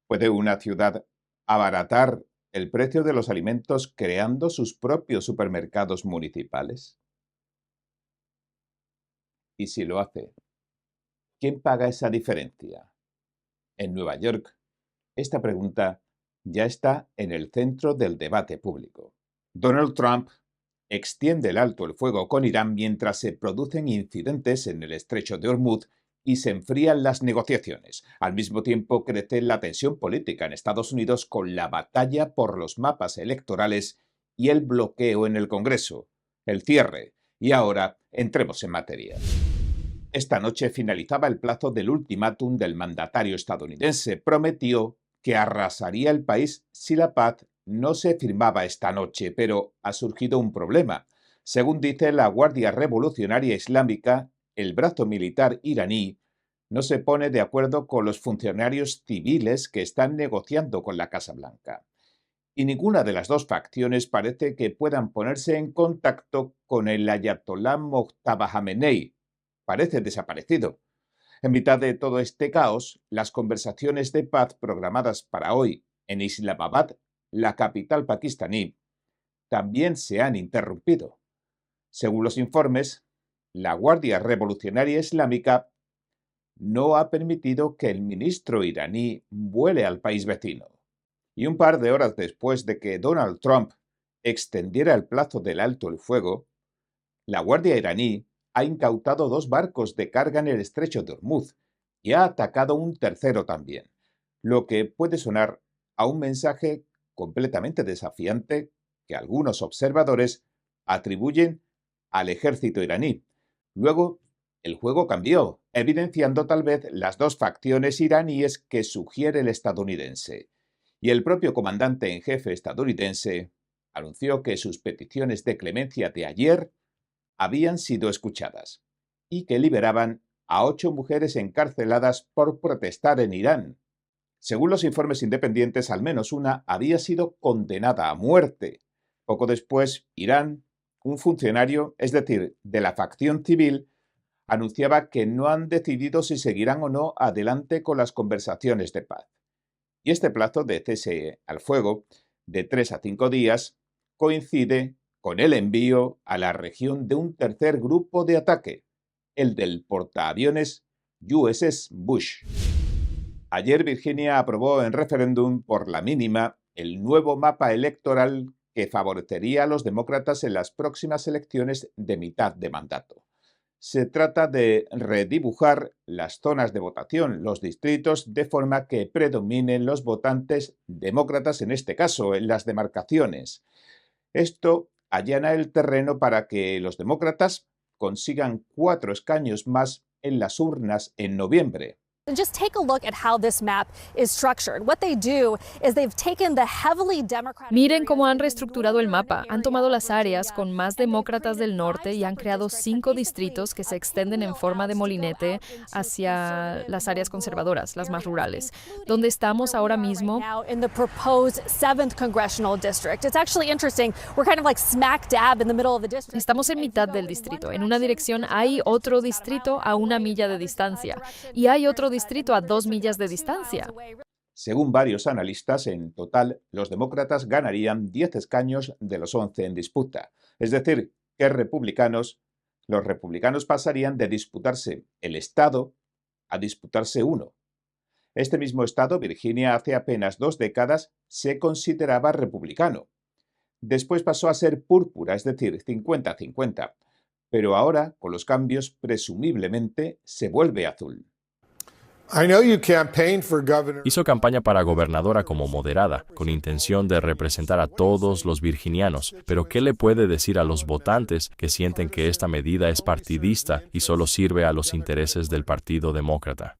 ¿Puede una ciudad abaratar el precio de los alimentos creando sus propios supermercados municipales? Y si lo hace, ¿quién paga esa diferencia? En Nueva York, esta pregunta ya está en el centro del debate público. Donald Trump extiende el alto el fuego con Irán mientras se producen incidentes en el estrecho de Hormuz y se enfrían las negociaciones. Al mismo tiempo crece la tensión política en Estados Unidos con la batalla por los mapas electorales y el bloqueo en el Congreso, el cierre. Y ahora entremos en materia. Esta noche finalizaba el plazo del ultimátum del mandatario estadounidense. Prometió que arrasaría el país si la paz no se firmaba esta noche, pero ha surgido un problema. Según dice la Guardia Revolucionaria Islámica, el brazo militar iraní no se pone de acuerdo con los funcionarios civiles que están negociando con la Casa Blanca. Y ninguna de las dos facciones parece que puedan ponerse en contacto con el ayatolá Mojtaba Jamenei. Parece desaparecido. En mitad de todo este caos, las conversaciones de paz programadas para hoy en Islamabad, la capital pakistaní, también se han interrumpido. Según los informes, la Guardia Revolucionaria Islámica no ha permitido que el ministro iraní vuele al país vecino. Y un par de horas después de que Donald Trump extendiera el plazo del alto el fuego, la Guardia iraní ha incautado 2 barcos de carga en el estrecho de Hormuz y ha atacado un tercero también, lo que puede sonar a un mensaje completamente desafiante que algunos observadores atribuyen al ejército iraní. Luego, el juego cambió, evidenciando tal vez las dos facciones iraníes que sugiere el estadounidense. Y el propio comandante en jefe estadounidense anunció que sus peticiones de clemencia de ayer habían sido escuchadas y que liberaban a 8 mujeres encarceladas por protestar en Irán. Según los informes independientes, al menos una había sido condenada a muerte. Poco después, Irán, un funcionario, es decir, de la facción civil, anunciaba que no han decidido si seguirán o no adelante con las conversaciones de paz. Y este plazo de cese al fuego, de 3 a 5 días, coincide con el envío a la región de un tercer grupo de ataque, el del portaaviones USS Bush. Ayer Virginia aprobó en referéndum por la mínima el nuevo mapa electoral que favorecería a los demócratas en las próximas elecciones de mitad de mandato. Se trata de redibujar las zonas de votación, los distritos, de forma que predominen los votantes demócratas, en este caso, en las demarcaciones. Esto allana el terreno para que los demócratas consigan 4 escaños más en las urnas en noviembre. Just take a look at how this map is structured. What they do is they've taken the heavily Democratic. Miren cómo han reestructurado el mapa. Han tomado las áreas con más demócratas del norte y han creado 5 distritos que se extienden en forma de molinete hacia las áreas conservadoras, las más rurales. Donde estamos ahora mismo, In the proposed 7th congressional district. It's actually interesting. We're kind of like smack dab in the middle of the district. estamos en mitad del distrito. En una dirección hay otro distrito a 1 milla de distancia y hay otro distrito a 2 millas de distancia. Según varios analistas, en total los demócratas ganarían 10 escaños de los 11 en disputa. Es decir, que los republicanos pasarían de disputarse el estado a disputarse uno. Este mismo estado, Virginia, hace apenas 2 décadas se consideraba republicano. Después pasó a ser púrpura, es decir, 50-50. Pero ahora, con los cambios, presumiblemente se vuelve azul. Hizo campaña para gobernadora como moderada, con intención de representar a todos los virginianos. Pero ¿qué le puede decir a los votantes que sienten que esta medida es partidista y solo sirve a los intereses del Partido Demócrata?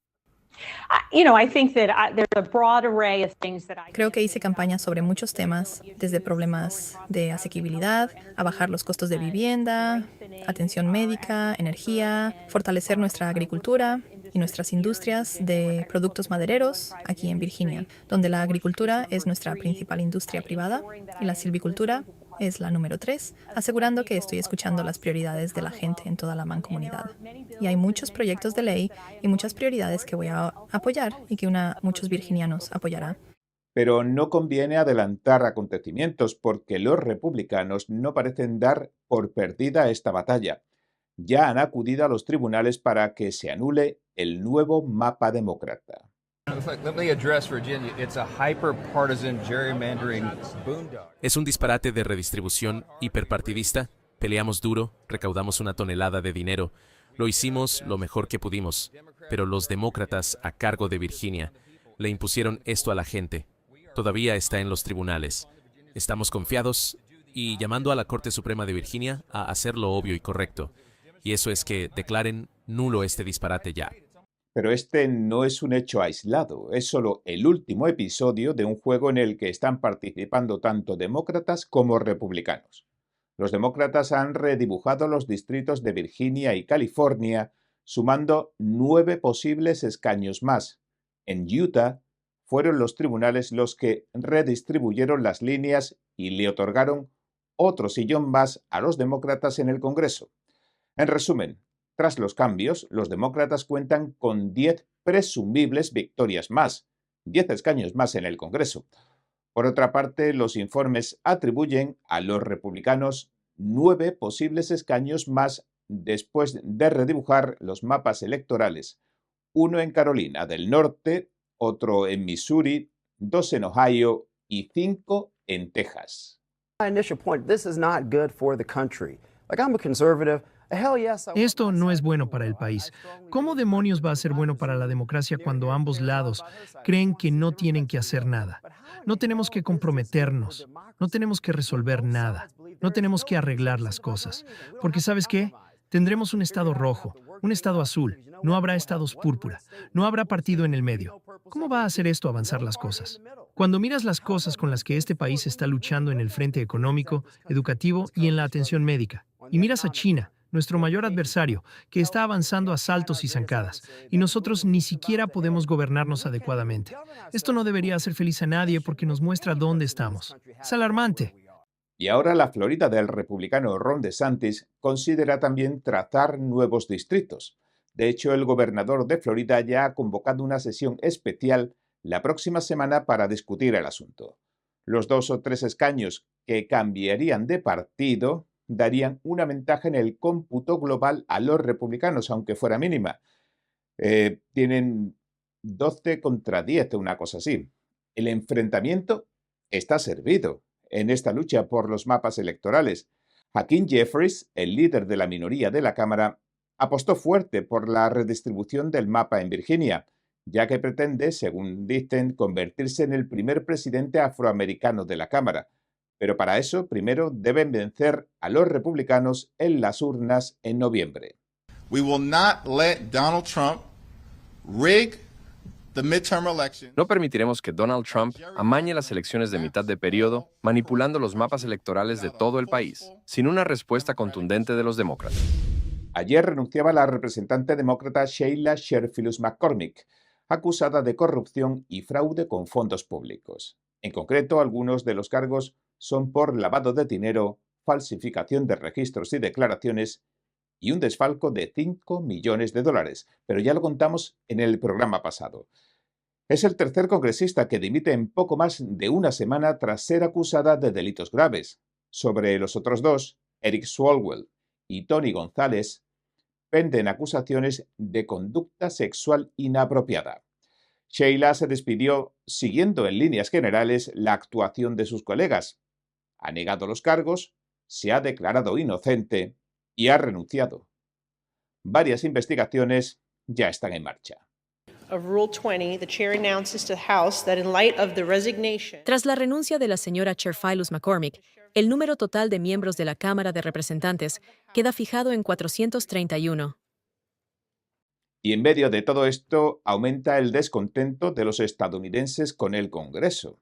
Creo que hice campaña sobre muchos temas, desde problemas de asequibilidad, a bajar los costos de vivienda, atención médica, energía, fortalecer nuestra agricultura y nuestras industrias de productos madereros aquí en Virginia, donde la agricultura es nuestra principal industria privada y la silvicultura es la número 3, asegurando que estoy escuchando las prioridades de la gente en toda la mancomunidad. Y hay muchos proyectos de ley y muchas prioridades que voy a apoyar y que muchos virginianos apoyarán. Pero no conviene adelantar acontecimientos porque los republicanos no parecen dar por perdida esta batalla. Ya han acudido a los tribunales para que se anule el nuevo mapa demócrata. Es un disparate de redistribución hiperpartidista. Peleamos duro, recaudamos 1 tonelada de dinero. Lo hicimos lo mejor que pudimos, pero los demócratas a cargo de Virginia le impusieron esto a la gente. Todavía está en los tribunales. Estamos confiados y llamando a la Corte Suprema de Virginia a hacer lo obvio y correcto. Y eso es que declaren nulo este disparate ya. Pero este no es un hecho aislado, es solo el último episodio de un juego en el que están participando tanto demócratas como republicanos. Los demócratas han redibujado los distritos de Virginia y California, sumando 9 posibles escaños más. En Utah, fueron los tribunales los que redistribuyeron las líneas y le otorgaron otro sillón más a los demócratas en el Congreso. En resumen, tras los cambios, los demócratas cuentan con 10 presumibles victorias más, 10 escaños más en el Congreso. Por otra parte, los informes atribuyen a los republicanos 9 posibles escaños más después de redibujar los mapas electorales, uno en Carolina del Norte, otro en Missouri, 2 en Ohio y 5 en Texas. Esto no es bueno para el país. ¿Cómo demonios va a ser bueno para la democracia cuando ambos lados creen que no tienen que hacer nada? No tenemos que comprometernos, no tenemos que resolver nada, no tenemos que arreglar las cosas. Porque ¿sabes qué? Tendremos un estado rojo, un estado azul, no habrá estados púrpura, no habrá partido en el medio. ¿Cómo va a hacer esto avanzar las cosas? Cuando miras las cosas con las que este país está luchando en el frente económico, educativo y en la atención médica, y miras a China, nuestro mayor adversario, que está avanzando a saltos y zancadas, y nosotros ni siquiera podemos gobernarnos adecuadamente. Esto no debería hacer feliz a nadie porque nos muestra dónde estamos. Es alarmante. Y ahora la Florida del republicano Ron DeSantis considera también trazar nuevos distritos. De hecho, el gobernador de Florida ya ha convocado una sesión especial la próxima semana para discutir el asunto. Los 2 o 3 escaños que cambiarían de partido darían una ventaja en el cómputo global a los republicanos, aunque fuera mínima. Tienen 12 contra 10, una cosa así. El enfrentamiento está servido en esta lucha por los mapas electorales. Hakeem Jeffries, el líder de la minoría de la Cámara, apostó fuerte por la redistribución del mapa en Virginia, ya que pretende, según dicen, convertirse en el primer presidente afroamericano de la Cámara. Pero para eso, primero deben vencer a los republicanos en las urnas en noviembre. We will not let Donald Trump rig the midterm election. No permitiremos que Donald Trump amañe las elecciones de mitad de periodo, manipulando los mapas electorales de todo el país, sin una respuesta contundente de los demócratas. Ayer renunciaba la representante demócrata Sheila Sherfilus McCormick, acusada de corrupción y fraude con fondos públicos. En concreto, algunos de los cargos son por lavado de dinero, falsificación de registros y declaraciones y un desfalco de $5 millones. Pero ya lo contamos en el programa pasado. Es el tercer congresista que dimite en poco más de una semana tras ser acusada de delitos graves. Sobre los otros 2, Eric Swalwell y Tony González, penden acusaciones de conducta sexual inapropiada. Sheila se despidió siguiendo en líneas generales la actuación de sus colegas. Ha negado los cargos, se ha declarado inocente y ha renunciado. Varias investigaciones ya están en marcha. Tras la renuncia de la señora Sherfilus McCormick, el número total de miembros de la Cámara de Representantes queda fijado en 431. Y en medio de todo esto aumenta el descontento de los estadounidenses con el Congreso.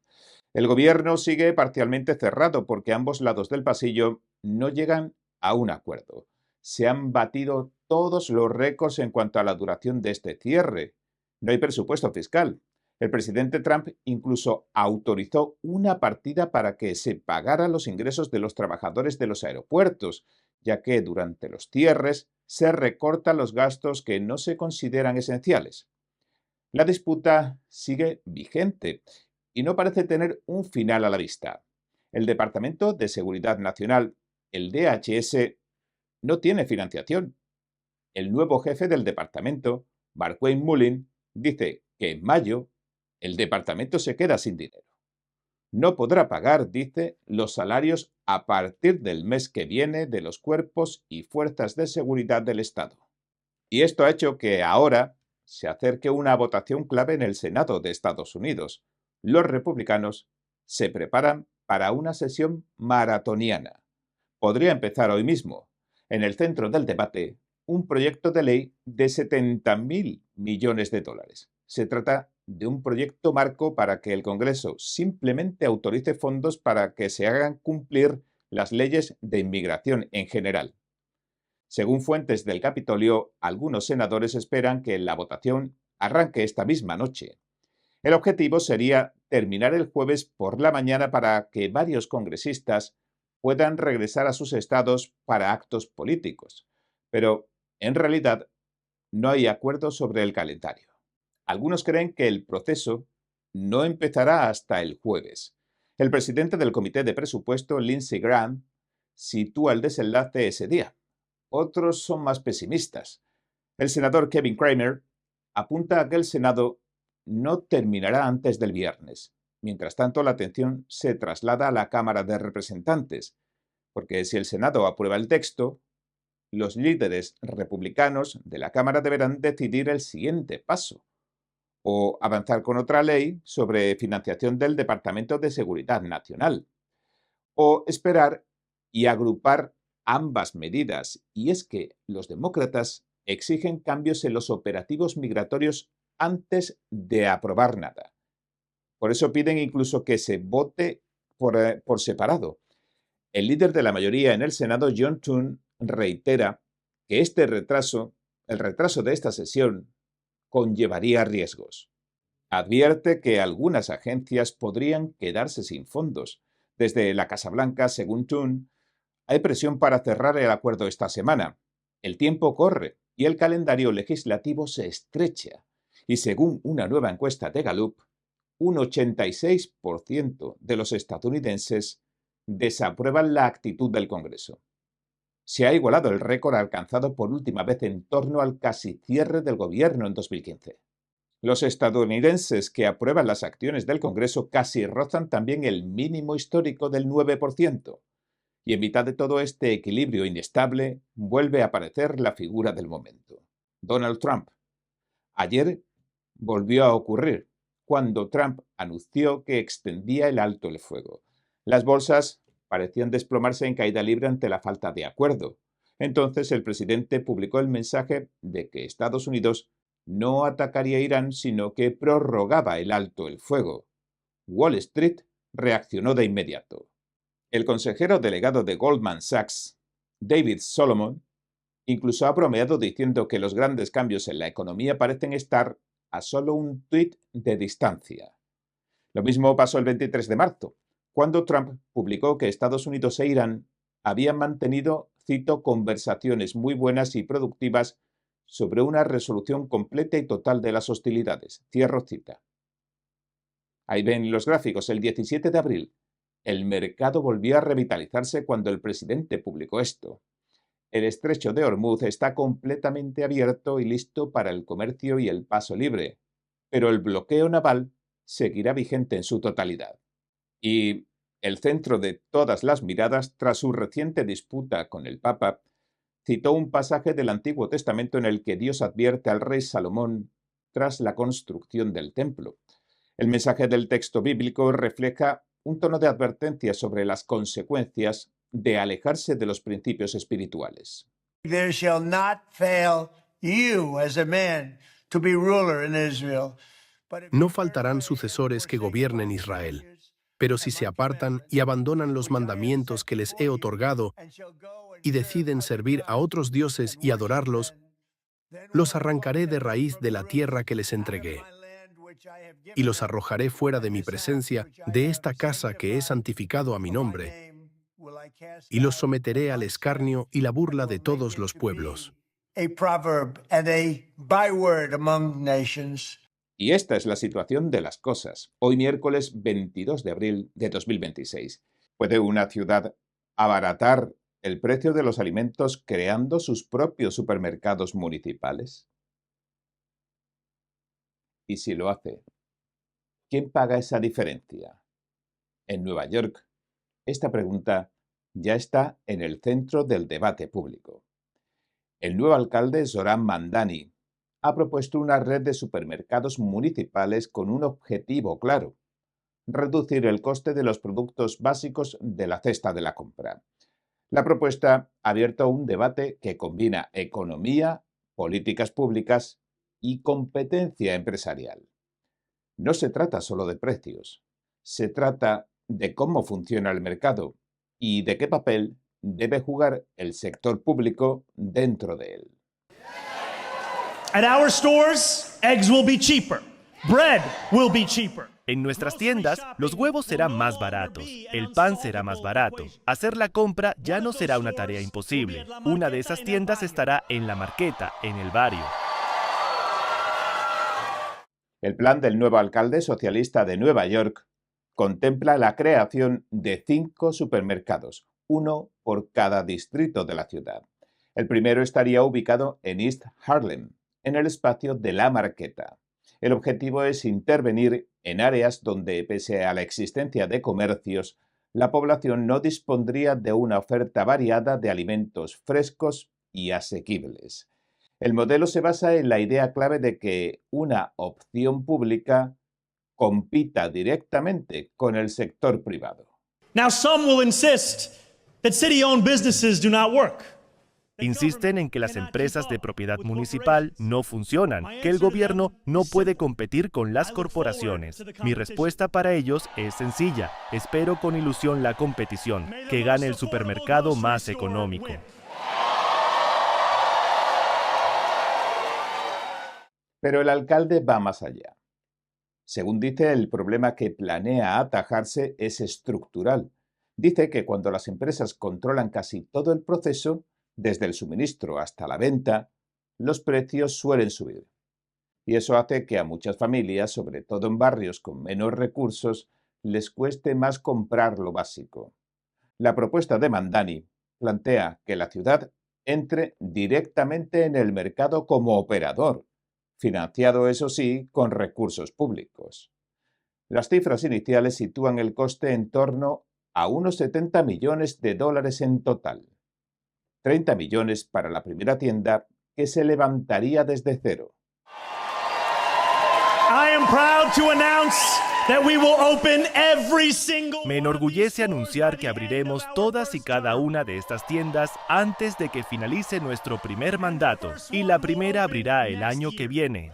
El gobierno sigue parcialmente cerrado porque ambos lados del pasillo no llegan a un acuerdo. Se han batido todos los récords en cuanto a la duración de este cierre. No hay presupuesto fiscal. El presidente Trump incluso autorizó una partida para que se pagaran los ingresos de los trabajadores de los aeropuertos, ya que durante los cierres se recortan los gastos que no se consideran esenciales. La disputa sigue vigente y no parece tener un final a la vista. El Departamento de Seguridad Nacional, el DHS, no tiene financiación. El nuevo jefe del departamento, Markwayne Mullin, dice que en mayo el departamento se queda sin dinero. No podrá pagar, dice, los salarios a partir del mes que viene de los cuerpos y fuerzas de seguridad del Estado. Y esto ha hecho que ahora se acerque una votación clave en el Senado de Estados Unidos. Los republicanos se preparan para una sesión maratoniana. Podría empezar hoy mismo. En el centro del debate, un proyecto de ley de 70.000 millones de dólares. Se trata de un proyecto marco para que el Congreso simplemente autorice fondos para que se hagan cumplir las leyes de inmigración en general. Según fuentes del Capitolio, algunos senadores esperan que la votación arranque esta misma noche. El objetivo sería terminar el jueves por la mañana para que varios congresistas puedan regresar a sus estados para actos políticos. Pero, en realidad, no hay acuerdo sobre el calendario. Algunos creen que el proceso no empezará hasta el jueves. El presidente del Comité de Presupuesto, Lindsey Graham, sitúa el desenlace ese día. Otros son más pesimistas. El senador Kevin Cramer apunta a que el Senado no terminará antes del viernes. Mientras tanto, la atención se traslada a la Cámara de Representantes, porque si el Senado aprueba el texto, los líderes republicanos de la Cámara deberán decidir el siguiente paso, o avanzar con otra ley sobre financiación del Departamento de Seguridad Nacional, o esperar y agrupar ambas medidas, y es que los demócratas exigen cambios en los operativos migratorios antes de aprobar nada. Por eso piden incluso que se vote por separado. El líder de la mayoría en el Senado, John Thune, reitera que el retraso de esta sesión, conllevaría riesgos. Advierte que algunas agencias podrían quedarse sin fondos. Desde la Casa Blanca, según Thune, hay presión para cerrar el acuerdo esta semana. El tiempo corre y el calendario legislativo se estrecha. Y según una nueva encuesta de Gallup, un 86% de los estadounidenses desaprueban la actitud del Congreso. Se ha igualado el récord alcanzado por última vez en torno al casi cierre del gobierno en 2015. Los estadounidenses que aprueban las acciones del Congreso casi rozan también el mínimo histórico del 9%. Y en mitad de todo este equilibrio inestable, vuelve a aparecer la figura del momento: Donald Trump. Ayer volvió a ocurrir, cuando Trump anunció que extendía el alto el fuego. Las bolsas parecían desplomarse en caída libre ante la falta de acuerdo. Entonces el presidente publicó el mensaje de que Estados Unidos no atacaría a Irán, sino que prorrogaba el alto el fuego. Wall Street reaccionó de inmediato. El consejero delegado de Goldman Sachs, David Solomon, incluso ha bromeado diciendo que los grandes cambios en la economía parecen estar a solo un tuit de distancia. Lo mismo pasó el 23 de marzo, cuando Trump publicó que Estados Unidos e Irán habían mantenido, cito, conversaciones muy buenas y productivas sobre una resolución completa y total de las hostilidades. Cierro cita. Ahí ven los gráficos. El 17 de abril, el mercado volvió a revitalizarse cuando el presidente publicó esto. El estrecho de Hormuz está completamente abierto y listo para el comercio y el paso libre, pero el bloqueo naval seguirá vigente en su totalidad. Y el centro de todas las miradas, tras su reciente disputa con el Papa, citó un pasaje del Antiguo Testamento en el que Dios advierte al rey Salomón tras la construcción del templo. El mensaje del texto bíblico refleja un tono de advertencia sobre las consecuencias de alejarse de los principios espirituales. There shall not fail you as a man to be ruler in Israel. No faltarán sucesores que gobiernen Israel, pero si se apartan y abandonan los mandamientos que les he otorgado y deciden servir a otros dioses y adorarlos, los arrancaré de raíz de la tierra que les entregué. y los arrojaré fuera de mi presencia de esta casa que he santificado a mi nombre, y los someteré al escarnio y la burla de todos los pueblos. A proverb and a byword among nations. Y esta es la situación de las cosas. Hoy miércoles 22 de abril de 2026. ¿Puede una ciudad abaratar el precio de los alimentos creando sus propios supermercados municipales? Y si lo hace, ¿quién paga esa diferencia? En Nueva York, esta pregunta ya está en el centro del debate público. El nuevo alcalde Zohran Mamdani ha propuesto una red de supermercados municipales con un objetivo claro: reducir el coste de los productos básicos de la cesta de la compra. La propuesta ha abierto un debate que combina economía, políticas públicas y competencia empresarial. No se trata solo de precios, se trata de cómo funciona el mercado y de qué papel debe jugar el sector público dentro de él. At our stores, eggs will be cheaper. Bread will be cheaper. En nuestras tiendas, los huevos serán más baratos, el pan será más barato. Hacer la compra ya no será una tarea imposible. Una de esas tiendas estará en La Marqueta, en el barrio. El plan del nuevo alcalde socialista de Nueva York contempla la creación de 5 supermercados, uno por cada distrito de la ciudad. El primero estaría ubicado en East Harlem, en el espacio de La Marqueta. El objetivo es intervenir en áreas donde, pese a la existencia de comercios, la población no dispondría de una oferta variada de alimentos frescos y asequibles. El modelo se basa en la idea clave de que una opción pública compita directamente con el sector privado. Now some will insist that city-owned businesses do not work. Insisten en que las empresas de propiedad municipal no funcionan, que el gobierno no puede competir con las corporaciones. Mi respuesta para ellos es sencilla: espero con ilusión la competición, que gane el supermercado más económico. Pero el alcalde va más allá. Según dice, el problema que planea atajarse es estructural. Dice que cuando las empresas controlan casi todo el proceso, desde el suministro hasta la venta, los precios suelen subir. Y eso hace que a muchas familias, sobre todo en barrios con menos recursos, les cueste más comprar lo básico. La propuesta de Mamdani plantea que la ciudad entre directamente en el mercado como operador, financiado, eso sí, con recursos públicos. Las cifras iniciales sitúan el coste en torno a unos $70 millones en total. 30 millones para la primera tienda, que se levantaría desde cero. Me enorgullece anunciar que abriremos todas y cada una de estas tiendas antes de que finalice nuestro primer mandato, y la primera abrirá el año que viene.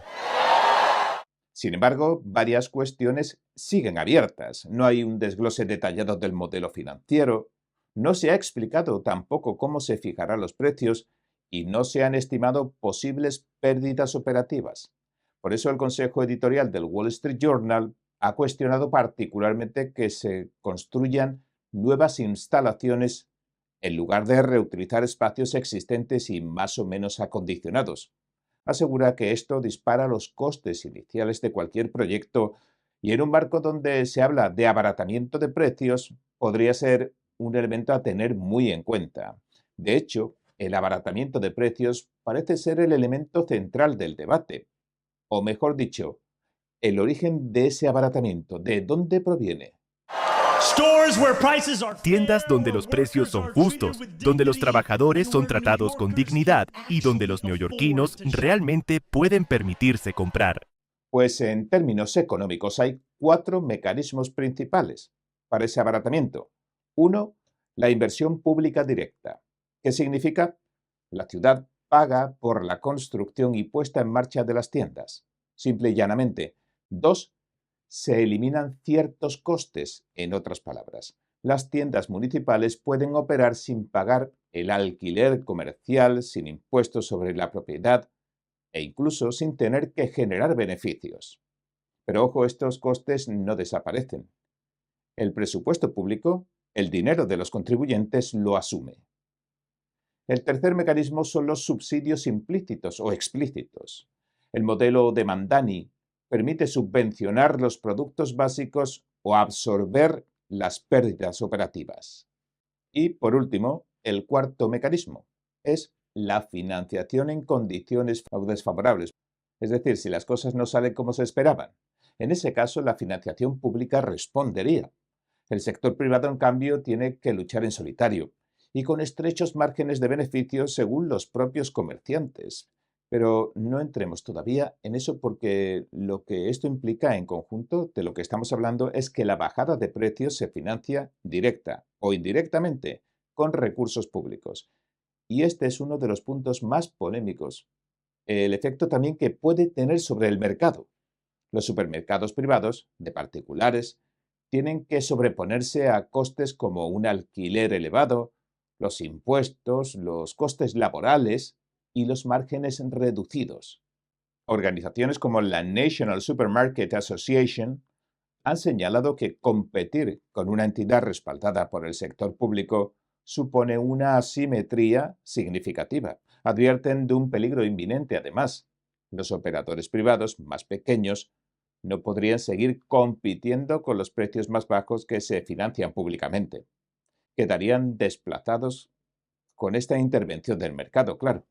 Sin embargo, varias cuestiones siguen abiertas. No hay un desglose detallado del modelo financiero, no se ha explicado tampoco cómo se fijarán los precios y no se han estimado posibles pérdidas operativas. Por eso el consejo editorial del Wall Street Journal ha cuestionado particularmente que se construyan nuevas instalaciones en lugar de reutilizar espacios existentes y más o menos acondicionados. Asegura que esto dispara los costes iniciales de cualquier proyecto y en un marco donde se habla de abaratamiento de precios podría ser un elemento a tener muy en cuenta. De hecho, el abaratamiento de precios parece ser el elemento central del debate. O mejor dicho, el origen de ese abaratamiento, ¿de dónde proviene? Tiendas donde los precios son justos, donde los trabajadores son tratados con dignidad y donde los neoyorquinos realmente pueden permitirse comprar. Pues en términos económicos hay 4 mecanismos principales para ese abaratamiento. 1. La inversión pública directa. ¿Qué significa? La ciudad paga por la construcción y puesta en marcha de las tiendas. Simple y llanamente. 2. Se eliminan ciertos costes. En otras palabras, las tiendas municipales pueden operar sin pagar el alquiler comercial, sin impuestos sobre la propiedad e incluso sin tener que generar beneficios. Pero ojo, estos costes no desaparecen. El presupuesto público, el dinero de los contribuyentes, lo asume. El tercer mecanismo son los subsidios implícitos o explícitos. El modelo de Mamdani permite subvencionar los productos básicos o absorber las pérdidas operativas. Y, por último, el cuarto mecanismo es la financiación en condiciones desfavorables. Es decir, si las cosas no salen como se esperaban. En ese caso, la financiación pública respondería. El sector privado, en cambio, tiene que luchar en solitario y con estrechos márgenes de beneficios según los propios comerciantes. Pero no entremos todavía en eso porque lo que esto implica en conjunto de lo que estamos hablando es que la bajada de precios se financia directa o indirectamente con recursos públicos. Y este es uno de los puntos más polémicos. El efecto también que puede tener sobre el mercado. Los supermercados privados, de particulares, tienen que sobreponerse a costes como un alquiler elevado, los impuestos, los costes laborales y los márgenes reducidos. Organizaciones como la National Supermarket Association han señalado que competir con una entidad respaldada por el sector público supone una asimetría significativa. Advierten de un peligro inminente además. Los operadores privados más pequeños no podrían seguir compitiendo con los precios más bajos que se financian públicamente. Quedarían desplazados con esta intervención del mercado, claro.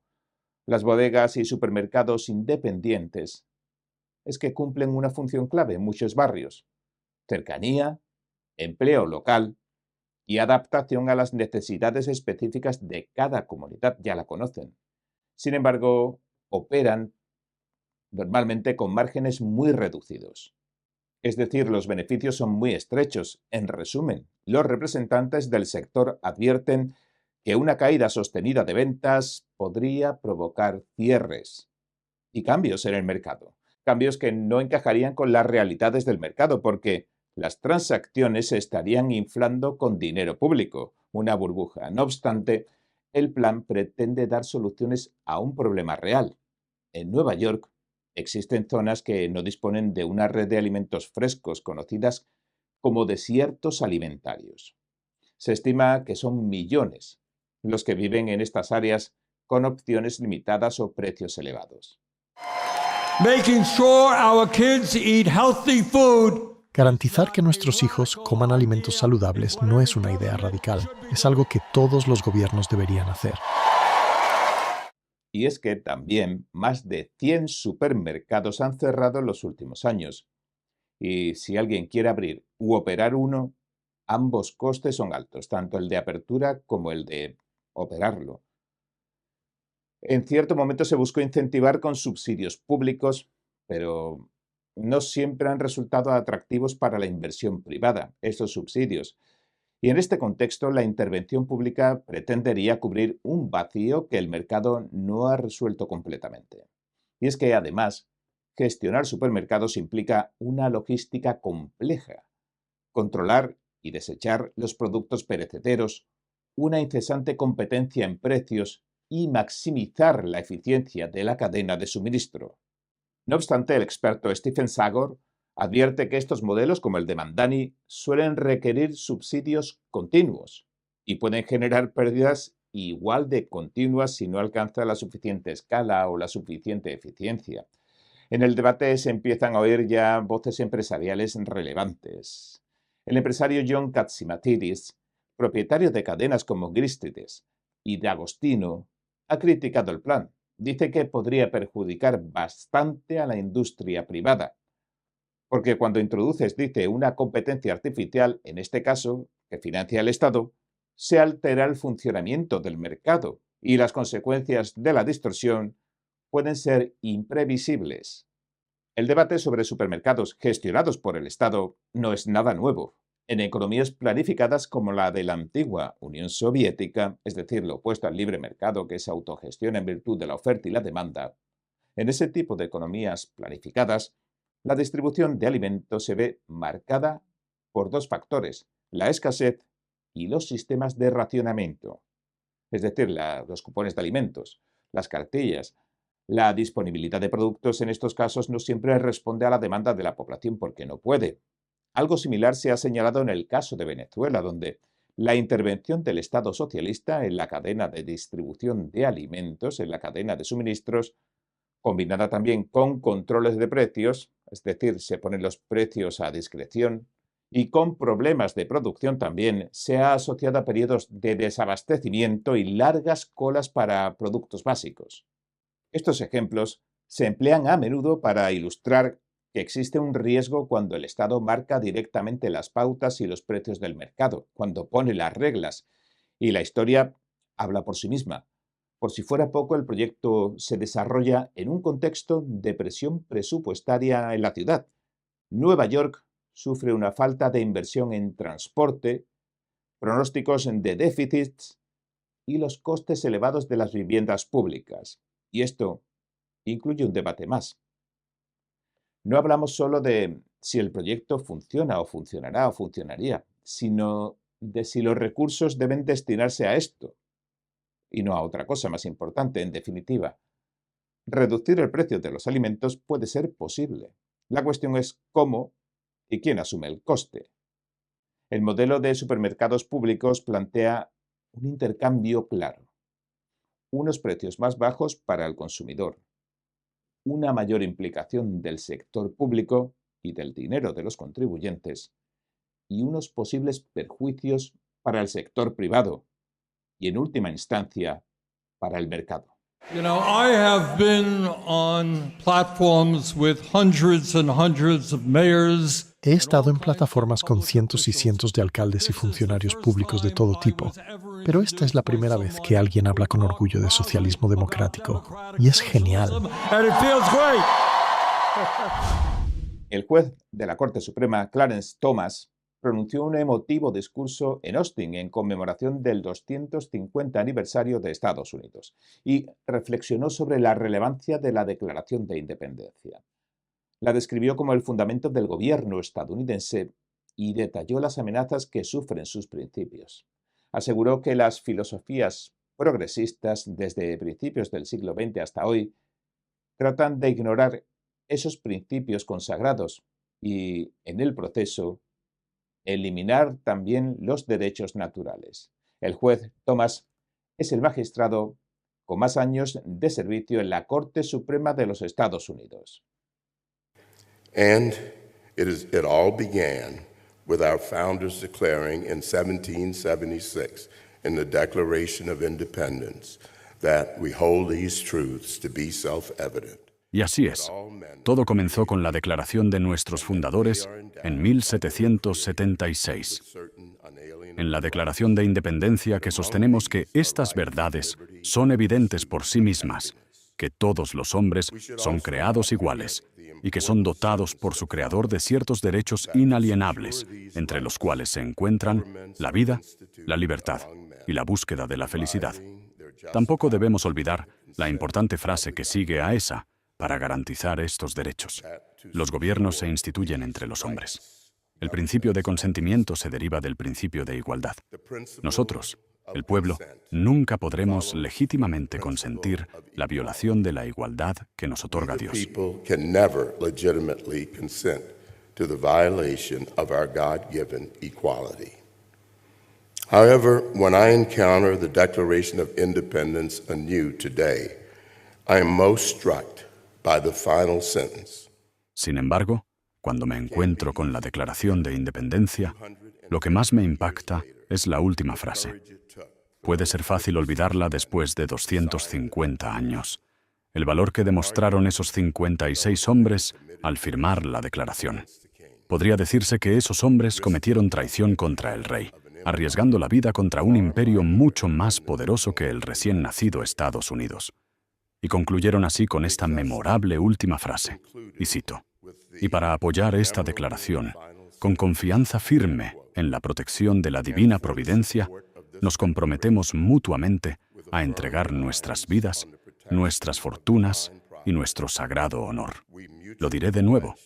Las bodegas y supermercados independientes es que cumplen una función clave en muchos barrios: cercanía, empleo local y adaptación a las necesidades específicas de cada comunidad, ya la conocen. Sin embargo, operan normalmente con márgenes muy reducidos. Es decir, los beneficios son muy estrechos. En resumen, los representantes del sector advierten que una caída sostenida de ventas podría provocar cierres y cambios en el mercado. Cambios que no encajarían con las realidades del mercado porque las transacciones se estarían inflando con dinero público, una burbuja. No obstante, el plan pretende dar soluciones a un problema real. En Nueva York existen zonas que no disponen de una red de alimentos frescos conocidas como desiertos alimentarios. Se estima que son millones los que viven en estas áreas con opciones limitadas o precios elevados. Making sure our kids eat healthy food. Garantizar que nuestros hijos coman alimentos saludables no es una idea radical, es algo que todos los gobiernos deberían hacer. Y es que también más de 100 supermercados han cerrado en los últimos años. Y si alguien quiere abrir u operar uno, ambos costes son altos, tanto el de apertura como el de operarlo. En cierto momento se buscó incentivar con subsidios públicos, pero no siempre han resultado atractivos para la inversión privada, esos subsidios. Y en este contexto, la intervención pública pretendería cubrir un vacío que el mercado no ha resuelto completamente. Y es que, además, gestionar supermercados implica una logística compleja. Controlar y desechar los productos perecederos, una incesante competencia en precios y maximizar la eficiencia de la cadena de suministro. No obstante, el experto Stephen Sagor advierte que estos modelos, como el de Mamdani, suelen requerir subsidios continuos y pueden generar pérdidas igual de continuas si no alcanza la suficiente escala o la suficiente eficiencia. En el debate se empiezan a oír ya voces empresariales relevantes. El empresario John Katsimatidis, propietario de cadenas como Gristedes y de Agostino, ha criticado el plan. Dice que podría perjudicar bastante a la industria privada, porque cuando introduces, dice, una competencia artificial, en este caso, que financia el Estado, se altera el funcionamiento del mercado y las consecuencias de la distorsión pueden ser imprevisibles. El debate sobre supermercados gestionados por el Estado no es nada nuevo. En economías planificadas como la de la antigua Unión Soviética, es decir, lo opuesto al libre mercado que se autogestiona en virtud de la oferta y la demanda, en ese tipo de economías planificadas, la distribución de alimentos se ve marcada por dos factores: la escasez y los sistemas de racionamiento, es decir, los cupones de alimentos, las cartillas, La disponibilidad de productos en estos casos no siempre responde a la demanda de la población porque no puede. Algo similar se ha señalado en el caso de Venezuela, donde la intervención del Estado socialista en la cadena de distribución de alimentos, en la cadena de suministros, combinada también con controles de precios, es decir, se ponen los precios a discreción, y con problemas de producción también, se ha asociado a periodos de desabastecimiento y largas colas para productos básicos. Estos ejemplos se emplean a menudo para ilustrar que existe un riesgo cuando el Estado marca directamente las pautas y los precios del mercado, cuando pone las reglas, y la historia habla por sí misma. Por si fuera poco, el proyecto se desarrolla en un contexto de presión presupuestaria en la ciudad. Nueva York sufre una falta de inversión en transporte, pronósticos de déficits y los costes elevados de las viviendas públicas. Y esto incluye un debate más. No hablamos solo de si el proyecto funciona o funcionará o funcionaría, sino de si los recursos deben destinarse a esto y no a otra cosa más importante. En definitiva, reducir el precio de los alimentos puede ser posible. La cuestión es cómo y quién asume el coste. El modelo de supermercados públicos plantea un intercambio claro. Unos precios más bajos para el consumidor, una mayor implicación del sector público y del dinero de los contribuyentes, y unos posibles perjuicios para el sector privado y, en última instancia, para el mercado. You know, I have been on platforms with hundreds and hundreds of mayors. He estado en plataformas con cientos y cientos de alcaldes y funcionarios públicos de todo tipo, pero esta es la primera vez que alguien habla con orgullo de socialismo democrático, y es genial. El juez de la Corte Suprema, Clarence Thomas, pronunció un emotivo discurso en Austin en conmemoración del 250 aniversario de Estados Unidos y reflexionó sobre la relevancia de la Declaración de Independencia. La describió como el fundamento del gobierno estadounidense y detalló las amenazas que sufren sus principios. Aseguró que las filosofías progresistas desde principios del siglo XX hasta hoy tratan de ignorar esos principios consagrados y, en el proceso, eliminar también los derechos naturales. El juez Thomas es el magistrado con más años de servicio en la Corte Suprema de los Estados Unidos. And it all began with our founders declaring in 1776 in the Declaration of Independence that we hold these truths to be self-evident. Y así es. Todo comenzó con la declaración de nuestros fundadores en 1776. En la Declaración de Independencia que sostenemos que estas verdades son evidentes por sí mismas, que todos los hombres son creados iguales y que son dotados por su Creador de ciertos derechos inalienables, entre los cuales se encuentran la vida, la libertad y la búsqueda de la felicidad. Tampoco debemos olvidar la importante frase que sigue a esa, para garantizar estos derechos. Los gobiernos se instituyen entre los hombres. El principio de consentimiento se deriva del principio de igualdad. Nosotros, el pueblo, nunca podremos legítimamente consentir la violación de la igualdad que nos otorga Dios. However, when I encounter the Declaration of Independence anew today, I am most struck by the final sentence. Sin embargo, cuando me encuentro con la Declaración de Independencia, lo que más me impacta es la última frase. Puede ser fácil olvidarla después de 250 años. El valor que demostraron esos 56 hombres al firmar la declaración. Podría decirse que esos hombres cometieron traición contra el rey, arriesgando la vida contra un imperio mucho más poderoso que el recién nacido Estados Unidos. Y concluyeron así con esta memorable última frase, y cito, «Y para apoyar esta declaración, con confianza firme en la protección de la divina providencia, nos comprometemos mutuamente a entregar nuestras vidas, nuestras fortunas y nuestro sagrado honor». Lo diré de nuevo.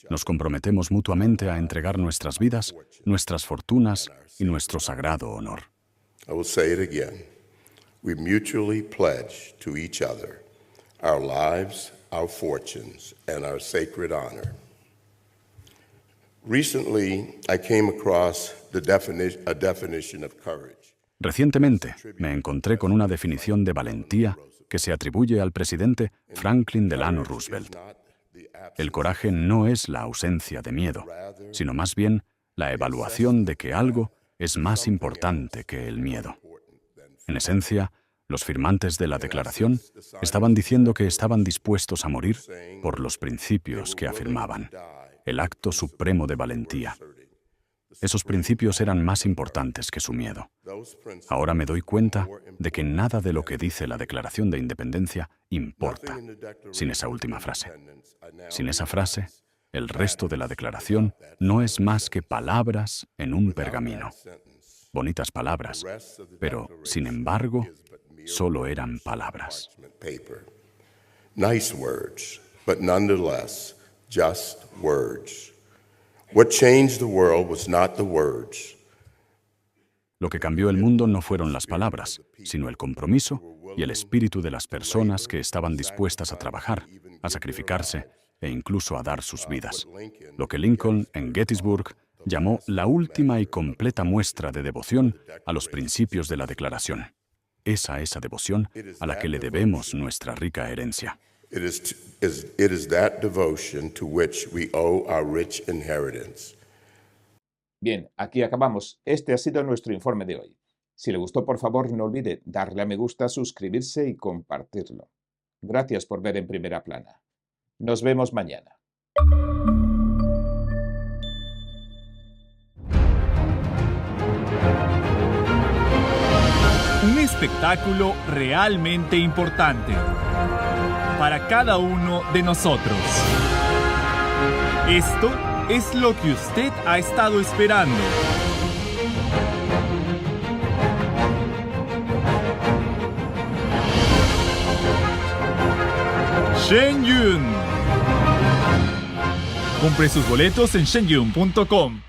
Nos comprometemos mutuamente a entregar nuestras vidas, nuestras fortunas y nuestro sagrado honor. I will say it again. We mutually pledge to each other our lives, our fortunes, and our sacred honor. Recently, I came across a definition of courage. Recientemente me encontré con una definición de valentía que se atribuye al presidente Franklin Delano Roosevelt. El coraje no es la ausencia de miedo, sino más bien la evaluación de que algo es más importante que el miedo. En esencia, los firmantes de la declaración estaban diciendo que estaban dispuestos a morir por los principios que afirmaban, el acto supremo de valentía. Esos principios eran más importantes que su miedo. Ahora me doy cuenta de que nada de lo que dice la Declaración de Independencia importa sin esa última frase. Sin esa frase, el resto de la declaración no es más que palabras en un pergamino. Bonitas palabras, pero, sin embargo, solo eran palabras. Nice words, but nonetheless, just words. What changed the world was not the words. Lo que cambió el mundo no fueron las palabras, sino el compromiso y el espíritu de las personas que estaban dispuestas a trabajar, a sacrificarse e incluso a dar sus vidas. Lo que Lincoln, en Gettysburg, llamó la última y completa muestra de devoción a los principios de la Declaración. Es a esa devoción a la que le debemos nuestra rica herencia. It is that devotion to which we owe our rich inheritance. Bien, aquí acabamos. Este ha sido nuestro informe de hoy. Si le gustó, por favor, no olvide darle a me gusta, suscribirse y compartirlo. Gracias por ver En Primera Plana. Nos vemos mañana. Un espectáculo realmente importante para cada uno de nosotros. Esto es lo que usted ha estado esperando. Shen Yun. Compre sus boletos en shenyun.com.